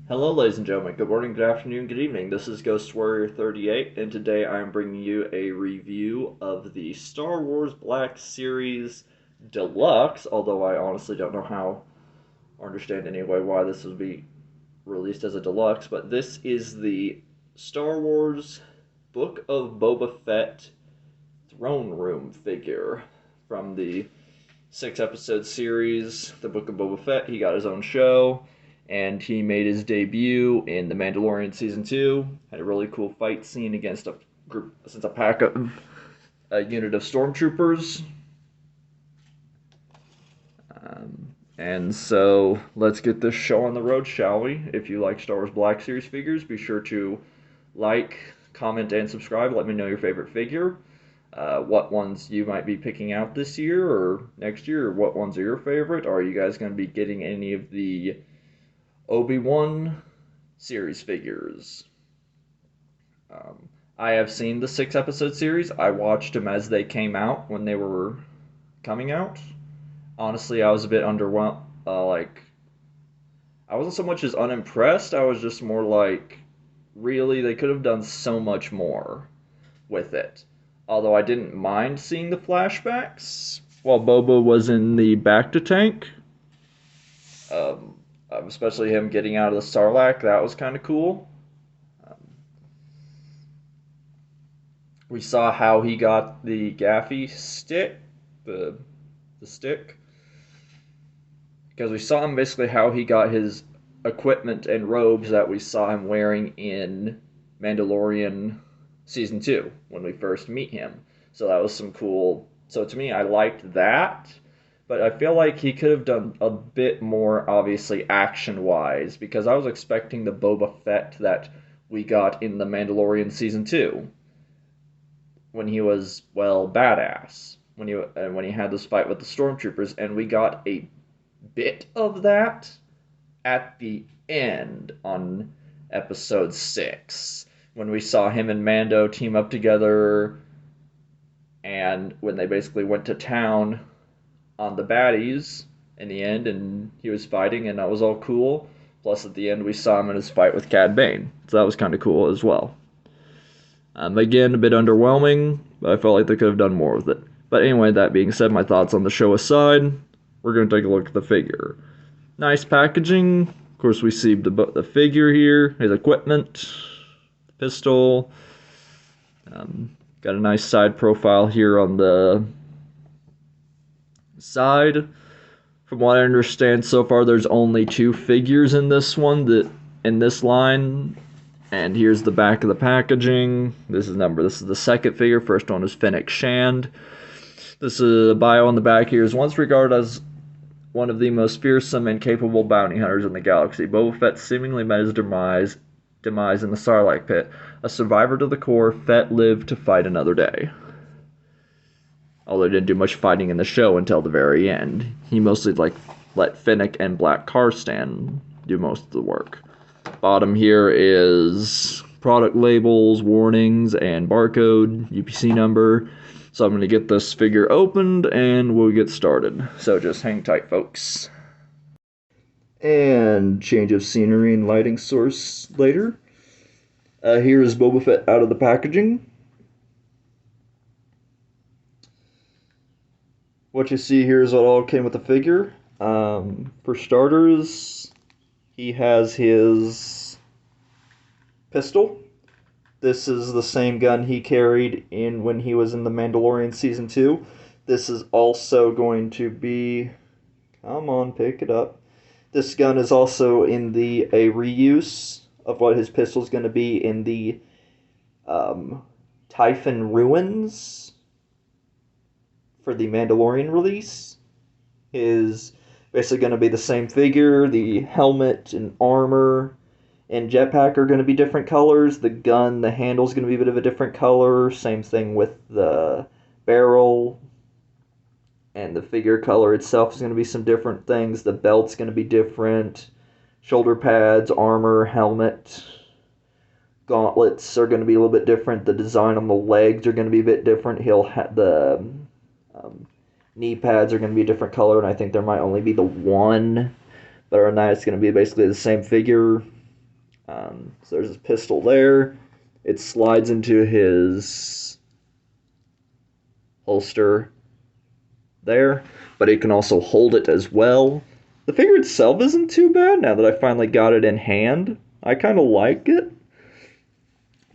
Hello, ladies and gentlemen. Good morning, good afternoon, good evening. This is Ghost Warrior 38, and today I am bringing you a review of the Star Wars Black Series Deluxe. Although I honestly don't know how or understand anyway why this would be released as a deluxe, but this is the Star Wars Book of Boba Fett Throne Room figure from the 6 episode series, The Book of Boba Fett. He got his own show, and he made his debut in The Mandalorian season 2. Had a really cool fight scene against a pack of a unit of Stormtroopers. And so let's get this show on the road, shall we? If you like Star Wars Black Series figures, be sure to like, comment, and subscribe. Let me know your favorite figure. What ones you might be picking out this year or next year, or what ones are your favorite? Are you guys going to be getting any of the Obi-Wan series figures? I have seen the 6 episode series. I watched them as they came out when they were coming out. Honestly, I was a bit underwhelmed. I wasn't so much as unimpressed. I was just more like, really, they could have done so much more with it. Although I didn't mind seeing the flashbacks while Boba was in the Bacta tank. Especially him getting out of the Sarlacc, that was kind of cool. We saw how he got the gaffy stick, the stick, because we saw him basically how he got his equipment and robes that we saw him wearing in Mandalorian season 2 when we first meet him. So that was some cool. So to me, I liked that, but I feel like he could have done a bit more, obviously action wise, because I was expecting the Boba Fett that we got in the Mandalorian season 2 when he was, well, badass, when he had this fight with the Stormtroopers, and we got a bit of that at the end on episode 6 when we saw him and Mando team up together, and when they basically went to town on the baddies in the end, and he was fighting, and that was all cool. Plus, at the end, we saw him in his fight with Cad Bane, so that was kind of cool as well. Again, a bit underwhelming, but I felt like they could have done more with it. But anyway, that being said, my thoughts on the show aside, we're going to take a look at the figure. Nice packaging. Of course, we see the figure here, his equipment, pistol. Got a nice side profile here on the side. From what I understand so far, there's only 2 figures in this line. And here's the back of the packaging. This is the second figure. First one is Fennec Shand. This is a bio on the back here. Is once regarded as one of the most fearsome and capable bounty hunters in the galaxy. Boba Fett seemingly met his demise in the Sarlacc pit. A survivor to the core, Fett lived to fight another day. Although he didn't do much fighting in the show until the very end. He mostly let Fennec and Black Carstan do most of the work. Bottom here is product labels, warnings, and barcode, UPC number. So I'm going to get this figure opened and we'll get started. So just hang tight, folks. And change of scenery and lighting source later. Here is Boba Fett out of the packaging. What you see here is what all came with the figure. For starters, he has his pistol. This is the same gun he carried when he was in the Mandalorian season 2. This is also going to be, come on, pick it up. This gun is also in a reuse of what his pistol is going to be in the Typhon Ruins for the Mandalorian release. Is basically going to be the same figure. The helmet and armor and jetpack are going to be different colors. The gun, the handle is going to be a bit of a different color. Same thing with the barrel. And the figure color itself is going to be some different things. The belt's going to be different. Shoulder pads, armor, helmet, gauntlets are going to be a little bit different. The design on the legs are going to be a bit different. He'll have the knee pads are going to be a different color, and I think there might only be the one. But other than that, it's going to be basically the same figure. So there's his pistol there. It slides into his holster there, but it can also hold it as well. The figure itself isn't too bad now that I finally got it in hand. I kind of like it.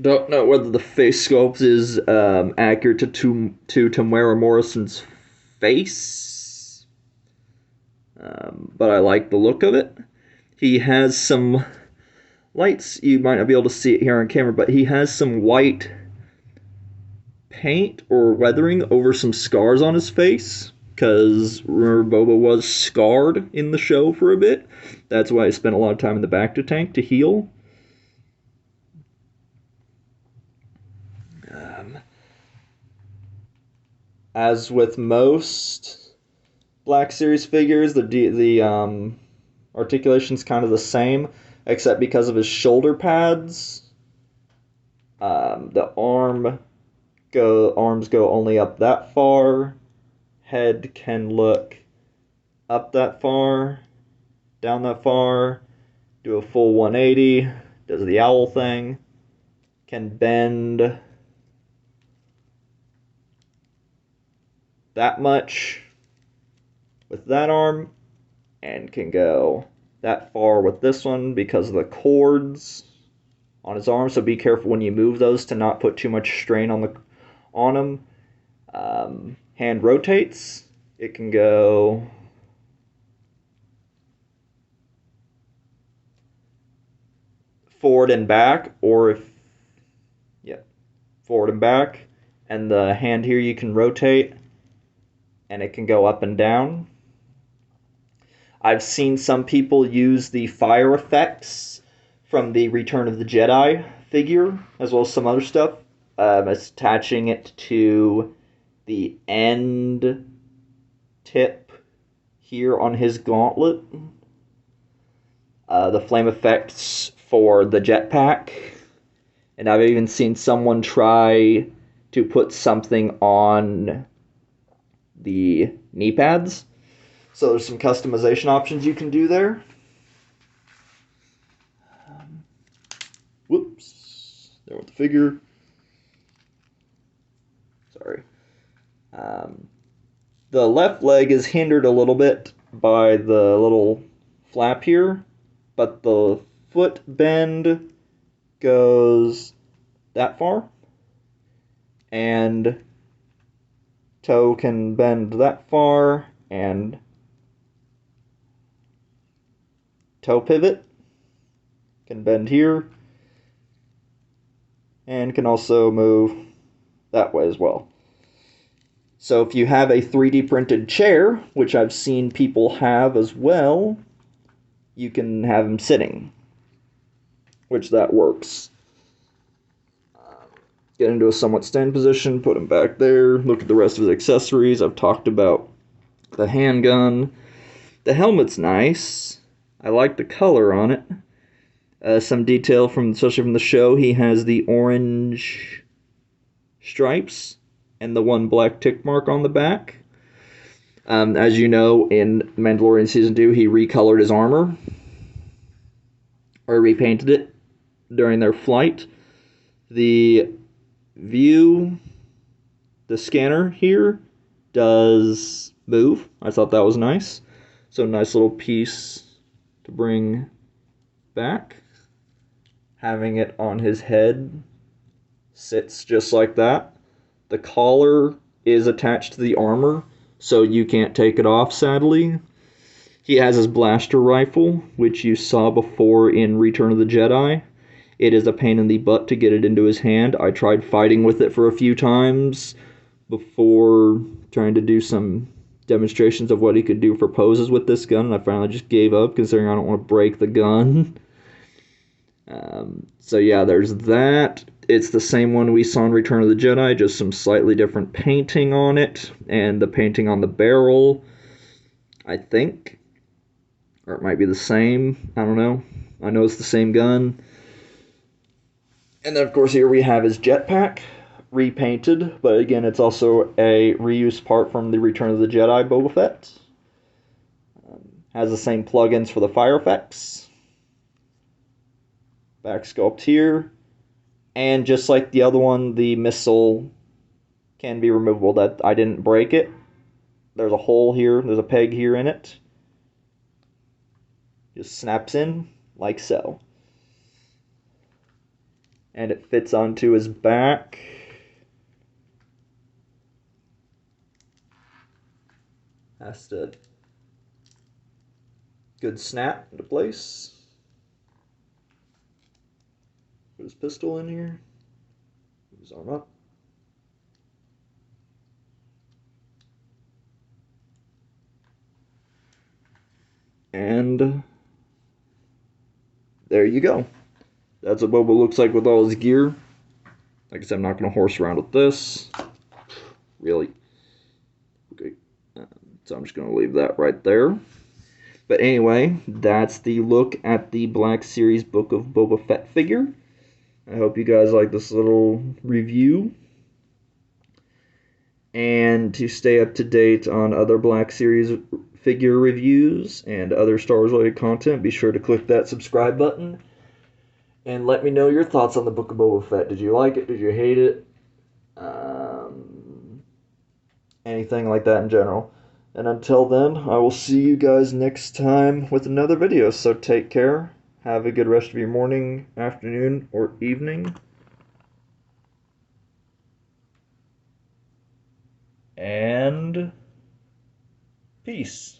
Don't know whether the face sculpt is accurate to Tamara Morrison's face, but I like the look of it. He has some lights. You might not be able to see it here on camera, but he has some white paint or weathering over some scars on his face, because remember Boba was scarred in the show for a bit. That's why I spent a lot of time in the bacta tank to heal. As with most Black Series figures, the articulation's kind of the same, except because of his shoulder pads. The arms go only up that far. Head can look up that far, down that far, do a full 180, does the owl thing, can bend that much with that arm, and can go that far with this one because of the cords on his arm. So be careful when you move those to not put too much strain on him. Hand rotates. It can go forward and back, or forward and back. And the hand here you can rotate, and it can go up and down. I've seen some people use the fire effects from the Return of the Jedi figure, as well as some other stuff, attaching it to the end tip here on his gauntlet. The flame effects for the jetpack. And I've even seen someone try to put something on the knee pads. So there's some customization options you can do there. Whoops. There went the figure. Sorry. The left leg is hindered a little bit by the little flap here, but the foot bend goes that far, and toe can bend that far, and toe pivot can bend here, and can also move that way as well. So if you have a 3D printed chair, which I've seen people have as well, you can have him sitting, which that works. Get into a somewhat stand position, put him back there, look at the rest of his accessories. I've talked about the handgun. The helmet's nice. I like the color on it. Some detail especially from the show, he has the orange stripes and the one black tick mark on the back. As you know, in Mandalorian Season 2, he recolored his armor, or repainted it during their flight. The view, the scanner here, does move. I thought that was nice. So nice little piece to bring back. Having it on his head sits just like that. The collar is attached to the armor, so you can't take it off, sadly. He has his blaster rifle, which you saw before in Return of the Jedi. It is a pain in the butt to get it into his hand. I tried fighting with it for a few times before trying to do some demonstrations of what he could do for poses with this gun, and I finally just gave up, considering I don't want to break the gun. So yeah, there's that. It's the same one we saw in Return of the Jedi, just some slightly different painting on it, and the painting on the barrel, I think. Or it might be the same, I don't know. I know it's the same gun. And then, of course, here we have his jetpack, repainted, but again, it's also a reuse part from the Return of the Jedi Boba Fett. Has the same plugins for the fire effects. back sculpt here. And just like the other one, the missile can be removable. That I didn't break it. There's a hole here. There's a peg here in it. Just snaps in like so. And it fits onto his back. Has to good snap into place. Put his pistol in here. Put his arm up. And there you go. That's what Boba looks like with all his gear. Like I said, I'm not going to horse around with this. Really. Okay. So I'm just going to leave that right there. But anyway, that's the look at the Black Series Book of Boba Fett figure. I hope you guys like this little review. And to stay up to date on other Black Series figure reviews and other Star Wars related content, be sure to click that subscribe button. And let me know your thoughts on the Book of Boba Fett. Did you like it? Did you hate it? Anything like that in general. And until then, I will see you guys next time with another video. So take care. Have a good rest of your morning, afternoon, or evening. And peace.